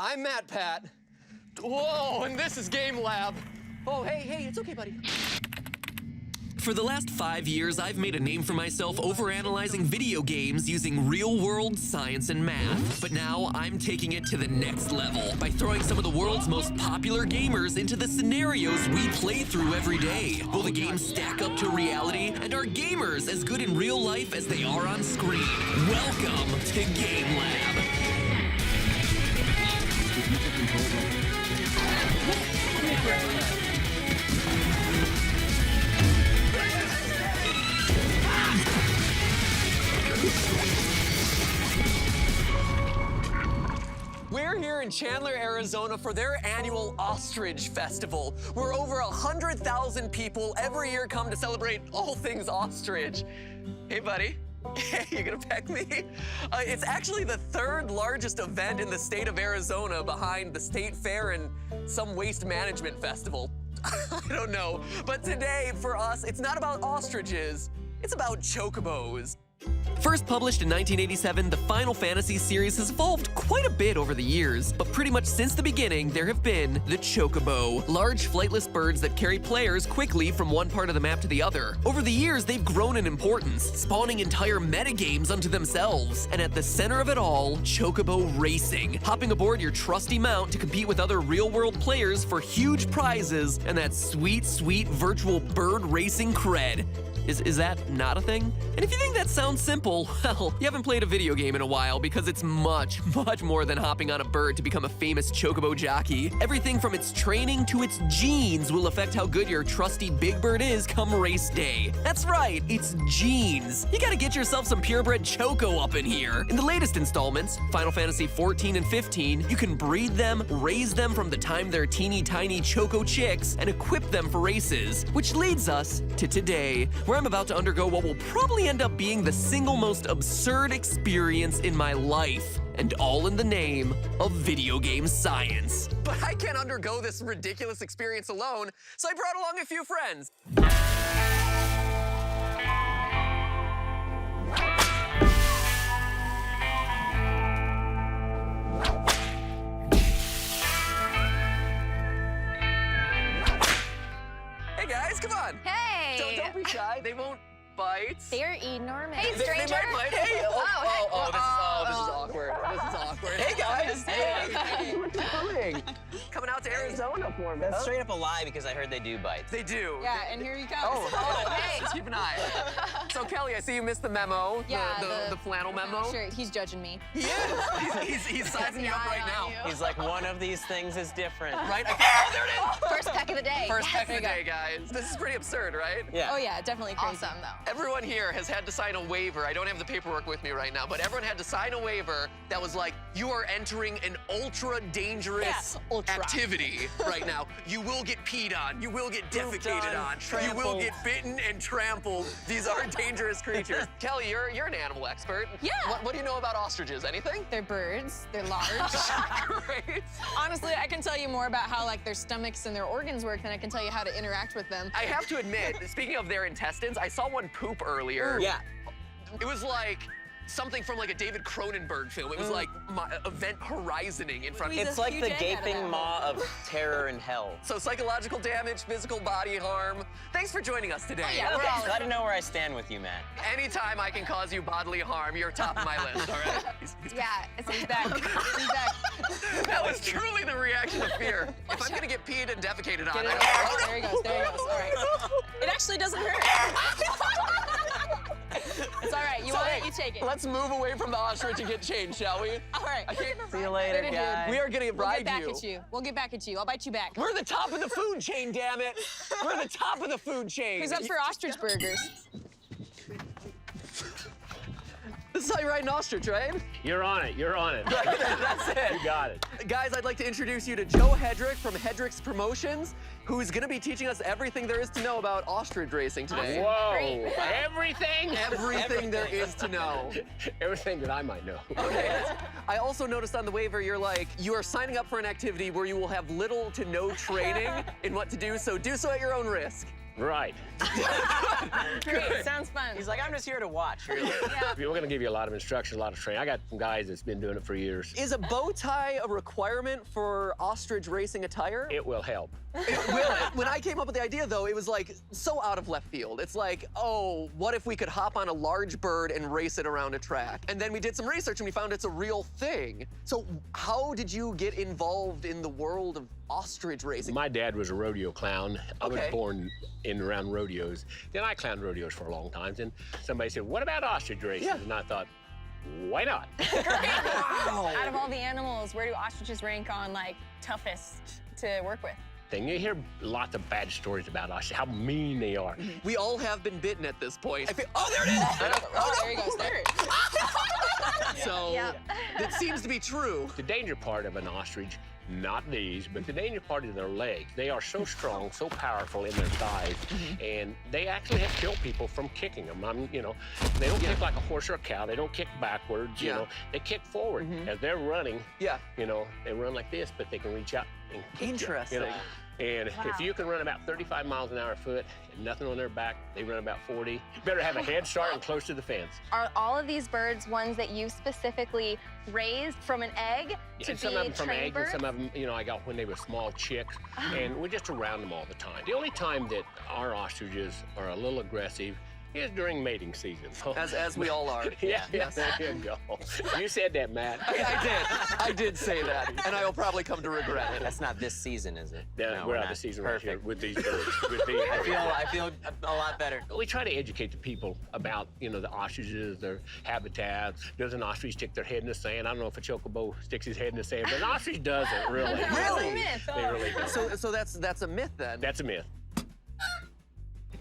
I'm MatPat. Whoa, and this is Game Lab. Oh, hey, it's okay, buddy. For the last 5 years, I've made a name for myself overanalyzing video games using real-world science and math. But now, I'm taking it to the next level by throwing some of the world's most popular gamers into the scenarios we play through every day. Will the games stack up to reality? And are gamers as good in real life as they are on screen? Welcome to Game Lab. We're here in Chandler, Arizona for their annual Ostrich Festival, where over 100,000 people every year come to celebrate all things ostrich. Hey, buddy. Hey, you gonna peck me? It's actually the third largest event in the state of Arizona behind the State Fair and some waste management festival. I don't know. But today, for us, it's not about ostriches, it's about chocobos. First published in 1987, the Final Fantasy series has evolved quite a bit over the years, but pretty much since the beginning, there have been the chocobo, large flightless birds that carry players quickly from one part of the map to the other. Over the years, they've grown in importance, spawning entire metagames unto themselves. And at the center of it all, chocobo racing, hopping aboard your trusty mount to compete with other real-world players for huge prizes and that sweet, sweet virtual bird racing cred. Is that not a thing? And if you think that sounds simple, well, you haven't played a video game in a while because it's much, much more than hopping on a bird to become a famous chocobo jockey. Everything from its training to its genes will affect how good your trusty big bird is come race day. That's right, it's genes. You gotta get yourself some purebred choco up in here. In the latest installments, Final Fantasy 14 and 15, you can breed them, raise them from the time they're teeny tiny choco chicks, and equip them for races. Which leads us to today, where I'm about to undergo what will probably end up being the single most absurd experience in my life, and all in the name of video game science. But I can't undergo this ridiculous experience alone, so I brought along a few friends. Hey guys, come on. Hey! Don't be shy. They won't bite. They're enormous. Hey, stranger. They might bite. Hey, this is awkward. This is awkward. Hey guys. Hey. Thank you for coming. Coming out to Arizona for me. That's straight up a lie because I heard they do bite. They do. Yeah, and here you go. Hey. Just keep an eye. So Kelly, I see you missed the memo. Yeah, the flannel memo. Sure, he's judging me. He is. He's sizing you up right now. He's like, one of these things is different. Right? Oh, there it is. First peck of the day. First peck of the day, guys. This is pretty absurd, right? Yeah. Oh yeah, definitely crazy. Awesome, though. Everyone here has had to sign a waiver. I don't have the paperwork with me right now, but everyone had to sign a waiver that was like, you are entering an ultra dangerous activity right now. You will get peed on. You will get defecated on. You will get bitten and trampled. These are dangerous creatures. Kelly, you're an animal expert. Yeah. What do you know about ostriches? Anything? They're birds. They're large. Great. Honestly, I can tell you more about how like their stomachs and their organs work than I can tell you how to interact with them. I have to admit, speaking of their intestines, I saw one poop earlier. Yeah. It was like something from like a David Cronenberg film. It was like my Event Horizoning in front of me. It's like the gaping maw of terror and hell. So psychological damage, physical body harm. Thanks for joining us today. Oh, yeah, Okay, glad to know where I stand with you, Matt. Anytime I can cause you bodily harm, you're top of my list, all right? Yeah, He's back. He's back. That was truly the reaction of fear. If I'm gonna get peed and defecated on, Get it I over. There he goes. There he goes. All right. It actually doesn't hurt. It's all right. You want it? You take it. Let's move away from the ostrich and get changed, shall we? All right. See you later, Later, dude. guys. We are gonna We'll ride get back at you. We'll get back at you. I'll bite you back. We're the top of the food chain, damn it. We're the top of the food chain. Who's up for ostrich burgers? This is how you ride an ostrich, right? You're on it. You're on it. Right, that's it. You got it. Guys, I'd like to introduce you to Joe Hedrick from Hedrick's Promotions, who's gonna be teaching us everything there is to know about ostrich racing today. Whoa. Great. Everything? Everything there is to know. Everything that I might know. Okay. I also noticed on the waiver, you are signing up for an activity where you will have little to no training in what to do, so at your own risk. Right. Great, sounds fun. He's like, I'm just here to watch. Really. We're going to give you a lot of instruction, a lot of training. I got some guys that's been doing it for years. Is a bow tie a requirement for ostrich racing attire? It will help. It will. When I came up with the idea, though, it was like so out of left field. It's like, oh, what if we could hop on a large bird and race it around a track? And then we did some research and we found it's a real thing. So how did you get involved in the world of ostrich racing? My dad was a rodeo clown. I was Okay. born in and around rodeos. Then I clowned rodeos for a long time. Then somebody said, what about ostrich races? Yeah. And I thought, why not? Out of all the animals, where do ostriches rank on like toughest to work with? Thing. You hear lots of bad stories about ostriches, how mean they are. We all have been bitten at this point. Oh, there it is! Oh, there he goes. There. So Yep. that seems to be true. The danger part of an ostrich, not these, but the danger part is their legs. They are so strong, so powerful in their thighs, and they actually have killed people from kicking them. You know, they don't kick like a horse or a cow. They don't kick backwards. You know, they kick forward as they're running. Yeah. You know, they run like this, but they can reach out and kick you, Interesting. You know? And if you can run about 35 miles an hour a foot and nothing on their back, they run about 40. You better have a head start and close to the fence. Are all of these birds ones that you specifically raised from an egg to And some be of them from trained eggs, birds? and some of them, you know, I got when they were small chicks, and we're just around them all the time. The only time that our ostriches are a little aggressive is during mating season. As we all are. yeah, Yes. there you go. You said that, Matt. I did say that, and I will probably come to regret it. That's not this season, is it? Yeah, No, we're out not. of the season right here Perfect. with these birds. With these I feel a lot better. We try to educate the people about, you know, the ostriches, their habitats. Does an ostrich stick their head in the sand? I don't know if a chocobo sticks his head in the sand, but an ostrich doesn't, really. Really? Myth. They really don't. So that's a myth then. That's a myth.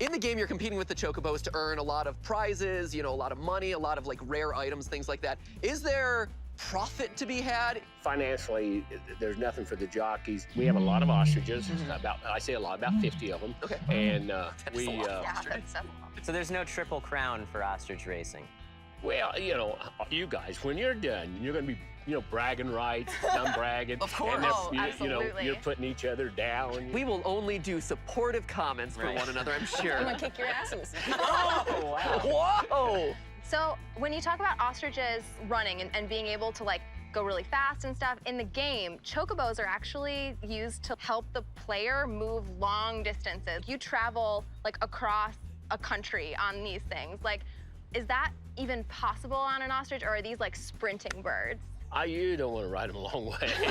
In the game, you're competing with the chocobos to earn a lot of prizes, you know, a lot of money, a lot of like rare items, things like that. Is there profit to be had? Financially, there's nothing for the jockeys. We have a lot of ostriches, I say a lot, about 50 of them. Okay. And we, Yeah, that's several. So there's no triple crown for ostrich racing. well, you know, you guys, when you're done, you're gonna be, you know, bragging rights, I'm bragging. Of course. And Oh, you know, absolutely. you're putting each other down. We will only do supportive comments for Right. one another, I'm sure. I'm gonna kick your asses. Oh, wow. Whoa! So when you talk about ostriches running and being able to like go really fast and stuff, in the game, chocobos are actually used to help the player move long distances. You travel like across a country on these things. Like, is that even possible on an ostrich, or are these like sprinting birds? You don't want to ride them a long way. You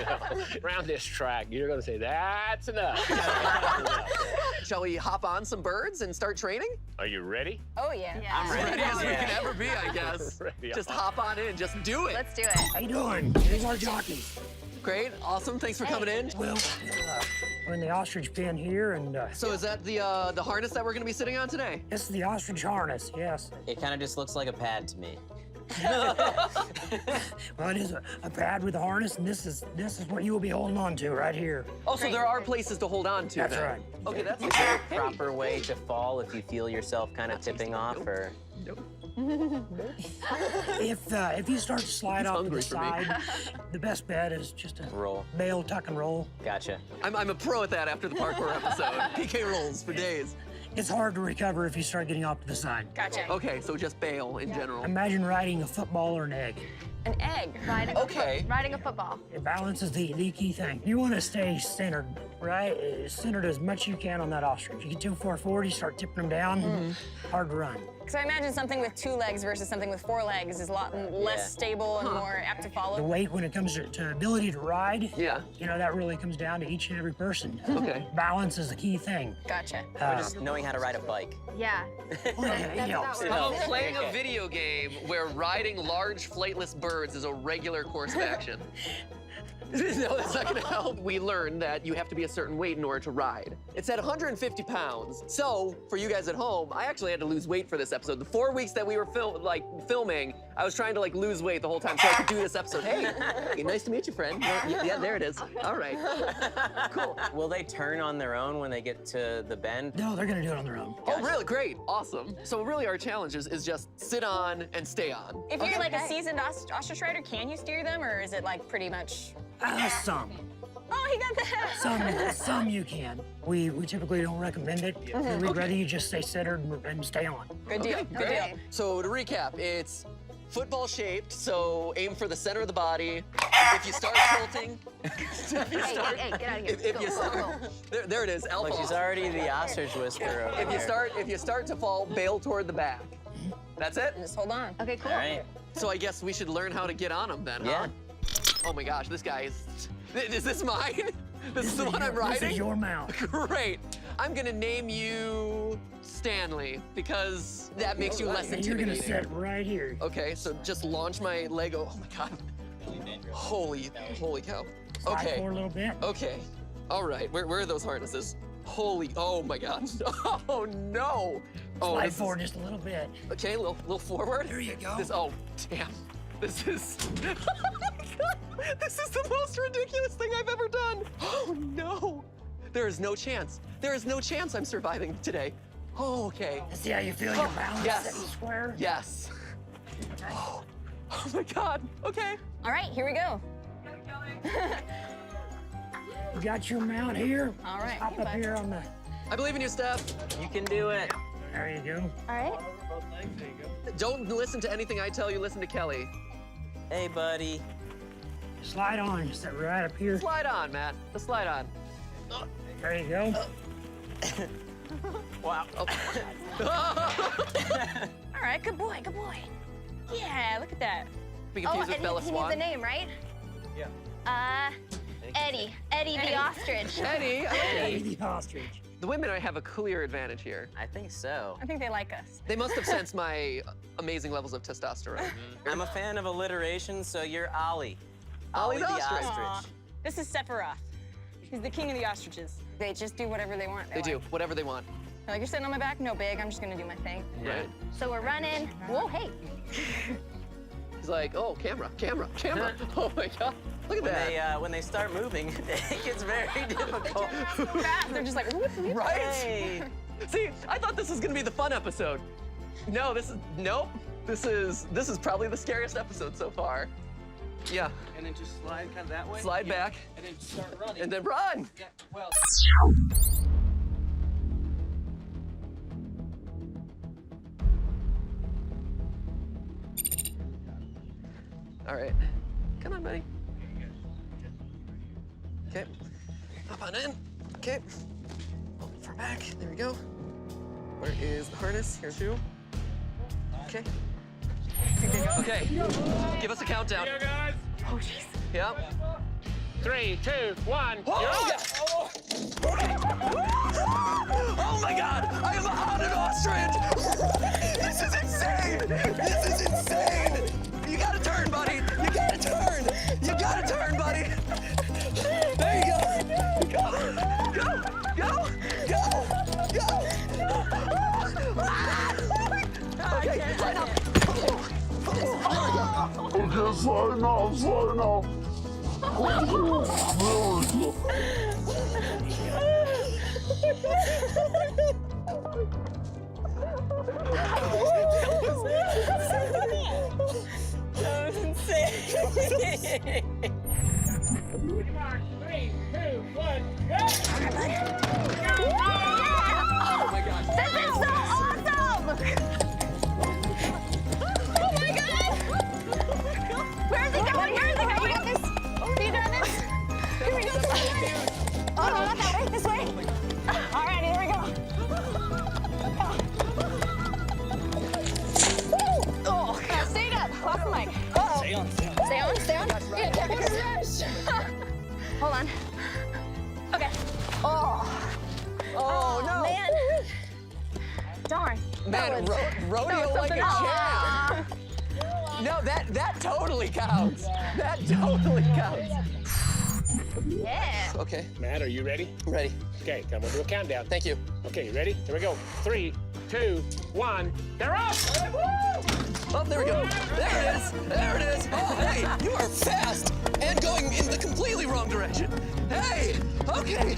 know, around this track, you're gonna say, that's enough. That's enough. Shall we hop on some birds and start training? Are you ready? Oh yeah. I'm ready. Ready as we Yeah. can ever be, I guess. Ready. Just hop on in, just do it. Let's do it. How you doing? Here's our jockeys. Great, awesome, thanks for coming in. Well, we're in the ostrich pen here, and So is that the harness that we're gonna be sitting on today? this is the ostrich harness, yes. It kind of just looks like a pad to me. Well, it is a pad with a harness, and this is what you will be holding on to right here. Oh, so there are places to hold on to That's then. right. Okay, that's Is there a proper way to fall if you feel yourself kind of tipping off, or? If you start to slide off to hungry the for me. side, the best bet is just a Roll. bail, tuck, and roll. Gotcha. I'm a pro at that after the parkour episode. PK rolls for days. It's hard to recover if you start getting off to the side. Gotcha. Okay, so just bail in general. Imagine riding a football or an egg. An egg. Riding Okay. riding a football. Balance is the key thing. You want to stay centered, right? Centered as much as you can on that ostrich. You get too far forward, you start tipping them down, hard to run. So I imagine something with 2 legs versus something with 4 legs is a lot less stable and more apt to The follow. weight when it comes to ability to ride, Yeah. you know, that really comes down to each and every person. Okay. Balance is the key thing. Gotcha. Or just knowing how to ride a bike. Yeah. Well, it helps. How about playing a video game where riding large flightless birds is a regular course of action? No, that's not gonna help. We learned that you have to be a certain weight in order to ride. It's at 150 pounds. So, for you guys at home, I actually had to lose weight for this episode. The 4 weeks that we were filming, I was trying to lose weight the whole time so I could do this episode. Hey, nice to meet you, friend. Yeah, there it is. All right. Cool. Will they turn on their own when they get to the bend? No, they're gonna do it on their own. Oh, really? Great. Awesome. So really our challenge is just sit on and stay on. If you're like a seasoned ostrich rider, can you steer them, or is it like pretty much? Some. Oh, he got that. Some you can. We typically don't recommend it. We'd rather you just stay centered and stay on. Good deal. Good deal. So to recap, it's football shaped, so aim for the center of the body. If you start tilting, Hey, get out of here. if you Go, start, go, go. there it is, elbow. Look, she's already the ostrich whisperer over If you start to fall, bail toward the back. That's it? Just hold on. Okay, cool. All right. So I guess we should learn how to get on him then, huh? Yeah. Oh my gosh, this guy is this mine? This is the one I'm riding? This is your mount. Great. I'm gonna name you Stanley because that makes you less And you're gonna intimidating. sit right here. Okay, so just launch my Lego. Oh my god. Holy cow. Slide Okay. forward a little bit. Okay. All right. Where are those harnesses? Oh my god. Oh no. Oh, Slide this is- forward just a little bit. Okay, a little forward. There you go. Oh, damn. This is. Oh my god. This is the most ridiculous thing I've ever done. Oh no. There is no chance. There is no chance I'm surviving today. Oh, okay. See how you feel your balance Yes. sitting square? Yes. Oh my god. Okay. All right, here we go. You got your mount here. All right, Hop here, up bud. here on the. I believe in you, Steph. You can do it. There you go. All right. Don't listen to anything I tell you. Listen to Kelly. Hey, buddy. Slide on. Sit right up here. Slide on, Matt. Just slide on. There you go. Wow. Oh. All right, good boy, good boy. Yeah, look at that. Be Oh, confused and with Bella he needs a Swan. name, right? Yeah. Eddie. Eddie the ostrich. Eddie. Okay. The ostrich. The women have a clear advantage here. I think so. I think they like us. They must have sensed my amazing levels of testosterone. I'm a fan of alliteration, so you're Ollie. Ollie the ostrich. Aw. This is Sephiroth. He's the king of the ostriches. They just do whatever they want. They do whatever they want. They're like, you're sitting on my back? No, big. I'm just gonna do my thing. Right. So we're running. Whoa, hey. He's like, oh, camera. Oh my god. Look at that. When they start moving, it gets very difficult. So fast. They're just like, whoop, whoop. Right? Hey. See, I thought this was gonna be the fun episode. No, nope. This is probably the scariest episode so far. Yeah. And then just slide kind of that way. Slide back. And then start running. And then run. Yeah, well. All right. Come on, buddy. Okay. Hop on in. Okay. Oh, far back. There we go. Where is the harness? Here too. Okay. Okay. Give us a countdown. Here, guys. Oh, jeez. Yep. 3, 2, 1. Oh, yeah. Oh my god! I am on an ostrich! This is insane! This is insane! You gotta turn, buddy! You gotta turn! You gotta turn, buddy! There you go! Go! Go! Go! Go! Okay, sign up! Okay, slide now. That was insane. Come on, 3, 2, 1, go! Oh my gosh. This is so awesome! Oh my god! Where is he going? Where is he going? You got this. Are you doing this? Here we go. This way. Oh, no, not that way. This way. All right, here we go. Oh, stay up. Off the mic. Uh-oh. Stay on. Stay on, stay on. Hold on. Okay. Oh. Oh no! Man. Darn. Man, rodeo like a champ. No, that totally counts. That totally counts. Yeah. Okay, Matt, are you ready? ready. Okay, come on, do a countdown. Thank you. Okay, you ready? Here we go. 3, 2, 1. They're up! Oh, there we go. There it is. There it is. Oh, hey, you are fast and going in the completely wrong direction. Hey, okay.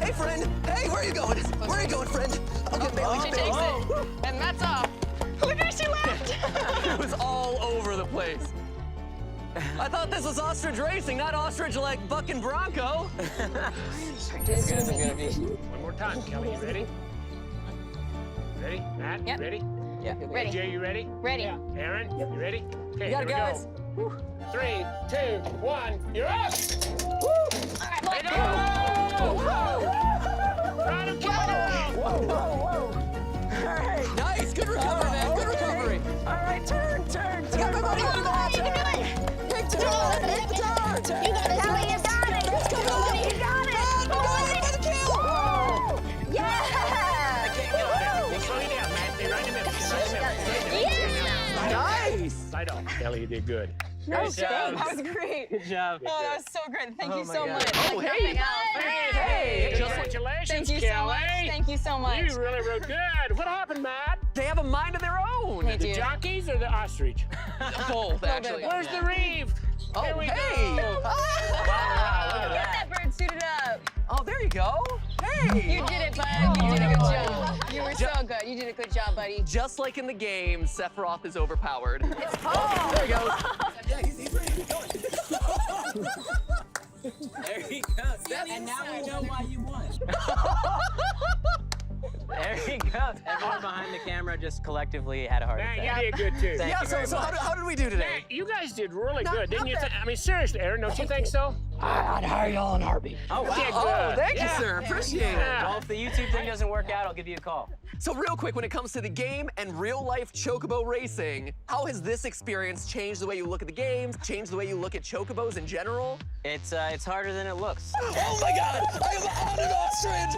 Hey, friend. Hey, where are you going? Where are you going, friend? Okay, Bailey. She takes it, and that's off. Look where she left. It was all over the place. I thought this was ostrich racing, not ostrich like bucking bronco. One more time, Kelly, you ready? Ready? Matt, Yep. ready? Yeah. Ready. Jay, you ready? Ready. Aaron, you ready? Okay, You got it, here we guys. go. 3, 2, 1, you're up! Let's go. Ride him, Kelly! Nice, good recovery, man, good recovery. All right, turn. I got my money on that. You can do it. Make the turn, make the turn. You got it, Kelly. You got it. Let's go, Kelly. You got it. I'm going for the kill. Yeah. Okay, slow you down, Matt. Stay right in the middle. Stay right in the middle. Yeah. Nice. Side off. Kelly, you did good. Nice job. That was great. Good job. Oh, that was so great. Thank you my so God. much. Oh, hey. Hey, Just congratulations, Thank you so Kelly. much. Thank you so much. You really were good. What happened, Matt? They have a mind of their own. They The do. jockeys or the ostrich? Both, actually. both. Where's the reeve? Oh, Here we hey. go. Ah. Look at Get that bird suited up. Oh, there you go. Hey. You did it, bud. You did a good job. You were so good. You did a good job, buddy. Just like in the game, Sephiroth is overpowered. Oh, there he goes. There he goes. And now we know why you won. There you go. Everyone behind the camera just collectively had a heart Matt, attack. you did good too. Thank Yeah, you so, very so much. how did we do today? Matt, you guys did really Not- good, didn't not you? bad. I mean, seriously, Aaron, don't you think so? I'd hire y'all in a heartbeat. Oh, wow. Okay, Oh, good. thank you, Yeah. sir. Appreciate it. Yeah. Well, if the YouTube thing doesn't work out, I'll give you a call. So real quick, when it comes to the game and real-life chocobo racing, how has this experience changed the way you look at the games, changed the way you look at chocobos in general? It's harder than it looks. Oh my God! I am on an ostrich!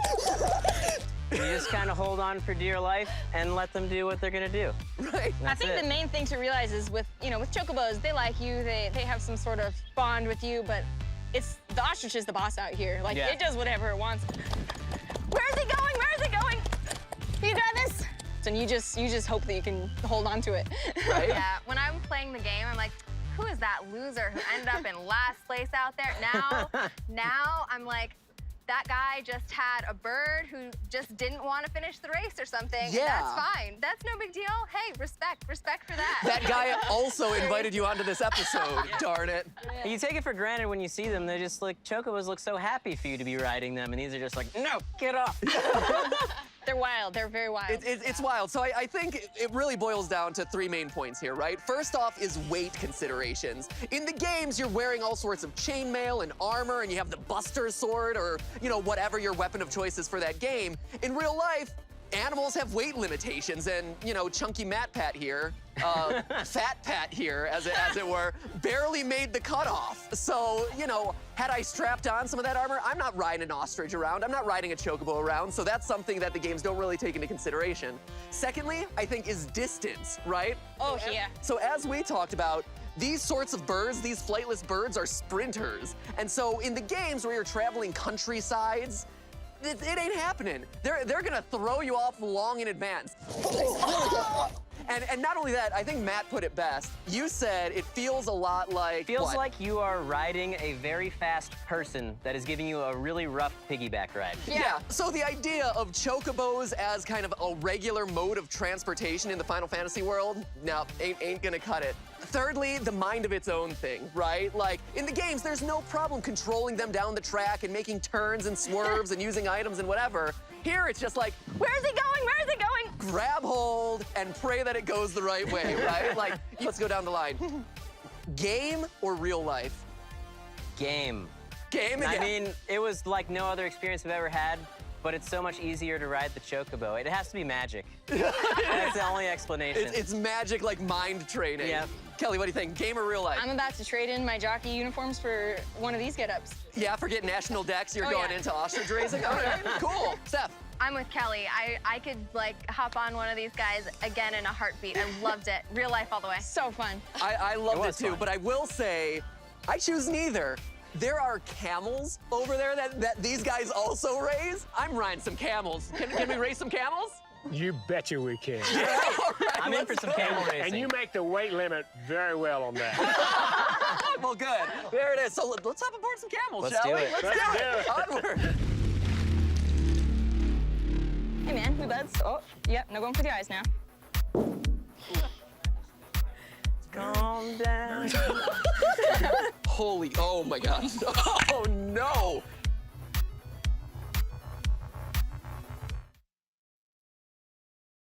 You just kind of hold on for dear life and let them do what they're gonna do. Right. I That's think it. the main thing to realize is with chocobos, they like you, they have some sort of bond with you, but it's the ostrich is the boss out here. Like, Yeah. it does whatever it wants. Where is he going? Where is he going? You got this? And you just hope that you can hold on to it. Right? Yeah, when I'm playing the game, I'm like, who is that loser who ended up in last place out there? Now I'm like, that guy just had a bird who just didn't want to finish the race or something. and Yeah. that's fine. That's no big deal. Hey, respect for that. That guy also invited you onto this episode, darn it. You take it for granted when you see them. They're just like, chocobos look so happy for you to be riding them, and these are just like, no, get off. They're wild. They're very wild. It's wild. So I think it really boils down to three main points here, right? First off is weight considerations. In the games, you're wearing all sorts of chainmail and armor, and you have the Buster Sword or, whatever your weapon of choice is for that game. In real life, animals have weight limitations, and, chunky MatPat here, Fat Pat here, as it were, barely made the cutoff. So, had I strapped on some of that armor, I'm not riding an ostrich around, I'm not riding a chocobo around, so that's something that the games don't really take into consideration. Secondly, I think is distance, right? Oh, yeah. So as we talked about, these sorts of birds, these flightless birds are sprinters. And so in the games where you're traveling countrysides, it ain't happening. They're gonna throw you off long in advance. And not only that, I think Matt put it best. You said it feels a lot like Feels what? like you are riding a very fast person that is giving you a really rough piggyback ride. Yeah. So the idea of chocobos as kind of a regular mode of transportation in the Final Fantasy world, no, ain't gonna cut it. Thirdly, the mind of its own thing, right? Like, in the games, there's no problem controlling them down the track and making turns and swerves and using items and whatever. Here, it's just like, Where is he going? Where is he going? grab hold and pray that it goes the right way, right? Like, let's go down the line. Game or real life? Game. Game, I yeah. mean, it was like no other experience I've ever had, but it's so much easier to ride the chocobo. It has to be magic. That's the only explanation. It's magic, like mind training. Yep. Kelly, what do you think? Game or real life? I'm about to trade in my jockey uniforms for one of these get-ups. Yeah, forget national decks, you're Oh, going yeah. into ostrich racing? All right, cool. Steph. I'm with Kelly. I could hop on one of these guys again in a heartbeat. I loved it. Real life all the way. So fun. I loved it was too, fun. but I will say, I choose neither. There are camels over there that these guys also raise. I'm riding some camels. Can we race some camels? You betcha we can. All right, I'm in for let's some go. camel racing. And you make the weight limit very well on that. Well, good. There it is. So let's hop aboard some camels, Let's shall do we? it. Let's do it. Onward. Hey, man, we buds. Oh, yep, no going for the eyes now. calm down. Holy, oh my God. Oh no.